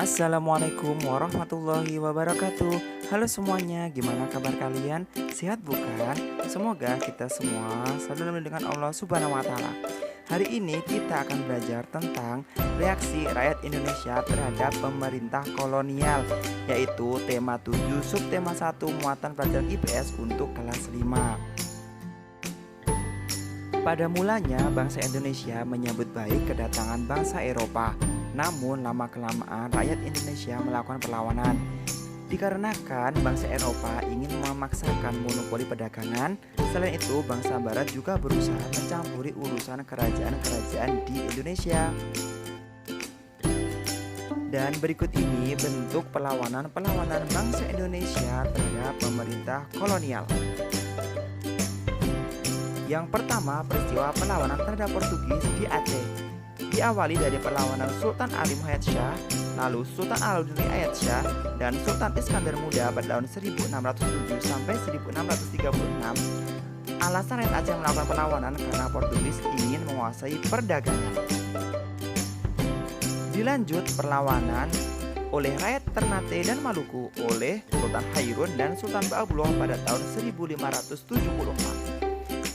Assalamualaikum warahmatullahi wabarakatuh. Halo semuanya, gimana kabar kalian? Sehat bukan? Semoga kita semua selalu dilindungi Allah Subhanahu wa taala. Hari ini kita akan belajar tentang reaksi rakyat Indonesia terhadap pemerintah kolonial, yaitu tema 7 subtema 1 muatan pelajaran IPS untuk kelas 5. Pada mulanya bangsa Indonesia menyambut baik kedatangan bangsa Eropa. Namun lama-kelamaan rakyat Indonesia melakukan perlawanan. Dikarenakan bangsa Eropa ingin memaksakan monopoli perdagangan. Selain itu bangsa Barat juga berusaha mencampuri urusan kerajaan-kerajaan di Indonesia. Dan berikut ini bentuk perlawanan bangsa Indonesia terhadap pemerintah kolonial. Yang pertama, peristiwa perlawanan terhadap Portugis di Aceh. Diawali dari perlawanan Sultan Ali Muhammad Shah, lalu Sultan Alauddin Ayat Shah, dan Sultan Iskandar Muda pada tahun 1607 sampai 1636. Alasan rakyat Aceh melakukan perlawanan karena Portugis ingin menguasai perdagangan. Dilanjut perlawanan oleh rakyat Ternate dan Maluku oleh Sultan Hairun dan Sultan Ba'abullah pada tahun 1574.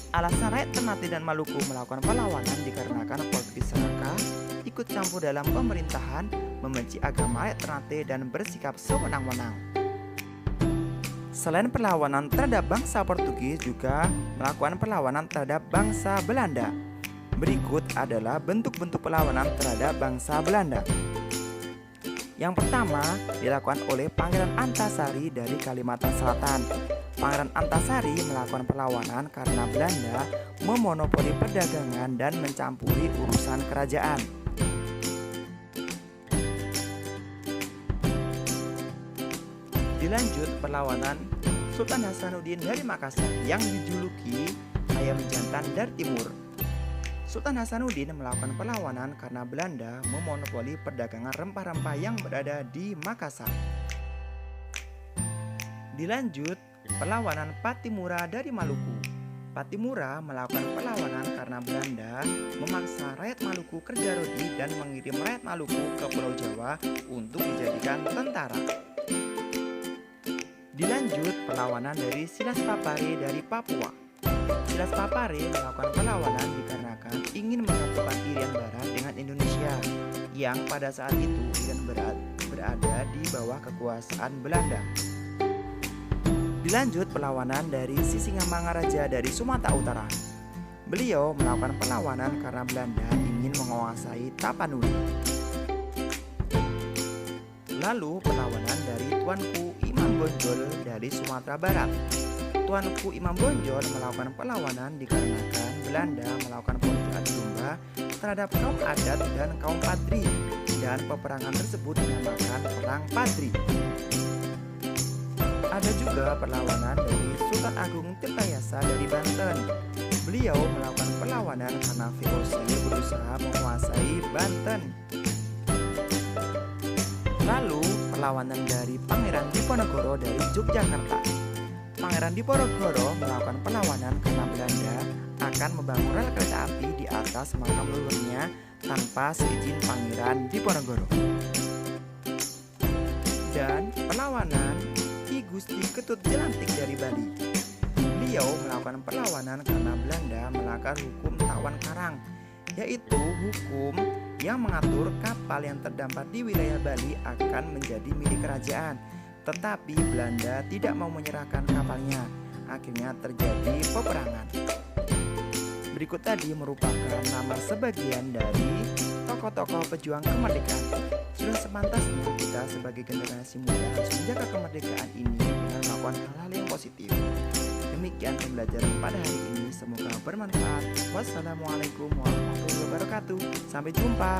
Alasan rakyat Ternate dan Maluku melakukan perlawanan dikarenakan Portugis Saka ikut campur dalam pemerintahan, membenci agama rakyat Ternate dan bersikap sewenang-wenang. Selain perlawanan terhadap bangsa Portugis, juga melakukan perlawanan terhadap bangsa Belanda. Berikut adalah bentuk-bentuk perlawanan terhadap bangsa Belanda. Yang pertama dilakukan oleh Pangeran Antasari dari Kalimantan Selatan. Pangeran Antasari melakukan perlawanan karena Belanda memonopoli perdagangan dan mencampuri urusan kerajaan. Dilanjut perlawanan Sultan Hasanuddin dari Makassar yang dijuluki Ayam Jantan dari Timur. Sultan Hasanuddin melakukan perlawanan karena Belanda memonopoli perdagangan rempah-rempah yang berada di Makassar. Dilanjut perlawanan Patimura dari Maluku. Patimura melakukan perlawanan karena Belanda memaksa rakyat Maluku kerja rodi dan mengirim rakyat Maluku ke Pulau Jawa untuk dijadikan tentara. Dilanjut perlawanan dari Silas Papare dari Papua. Silas Papare melakukan perlawanan dikarenakan ingin menyatukan Irian Barat dengan Indonesia yang pada saat itu Irian Barat berada di bawah kekuasaan Belanda. Dilanjut perlawanan dari Sisingamangaraja dari Sumatera Utara. Beliau melakukan perlawanan karena Belanda ingin menguasai Tapanuli. Lalu perlawanan dari Tuanku Imam Bonjol dari Sumatera Barat. Tuanku Imam Bonjol melakukan perlawanan dikarenakan Belanda melakukan politik adu domba terhadap kaum adat dan kaum Padri, dan peperangan tersebut dinamakan Perang Padri. Ada juga perlawanan dari Sultan Agung Tirtayasa dari Banten. Beliau melakukan perlawanan karena VOC berusaha menguasai Banten. Lalu perlawanan dari Pangeran Diponegoro dari Yogyakarta. Pangeran Diponegoro melakukan perlawanan karena Belanda akan membangun rel kereta api di atas makam leluhurnya tanpa seizin Pangeran Diponegoro. Dan perlawanan Ki Gusti Ketut Jelantik dari Bali. Beliau melakukan perlawanan karena Belanda melanggar hukum tawan karang, yaitu hukum yang mengatur kapal yang terdampar di wilayah Bali akan menjadi milik kerajaan. Tetapi Belanda tidak mau menyerahkan kapalnya. Akhirnya terjadi peperangan. Berikut tadi merupakan nama sebagian dari tokoh-tokoh pejuang kemerdekaan. Sudah sepantasnya kita sebagai generasi muda harus menjaga kemerdekaan ini dengan melakukan hal-hal yang positif. Demikian pembelajaran pada hari ini, semoga bermanfaat. Wassalamualaikum warahmatullahi wabarakatuh. Sampai jumpa.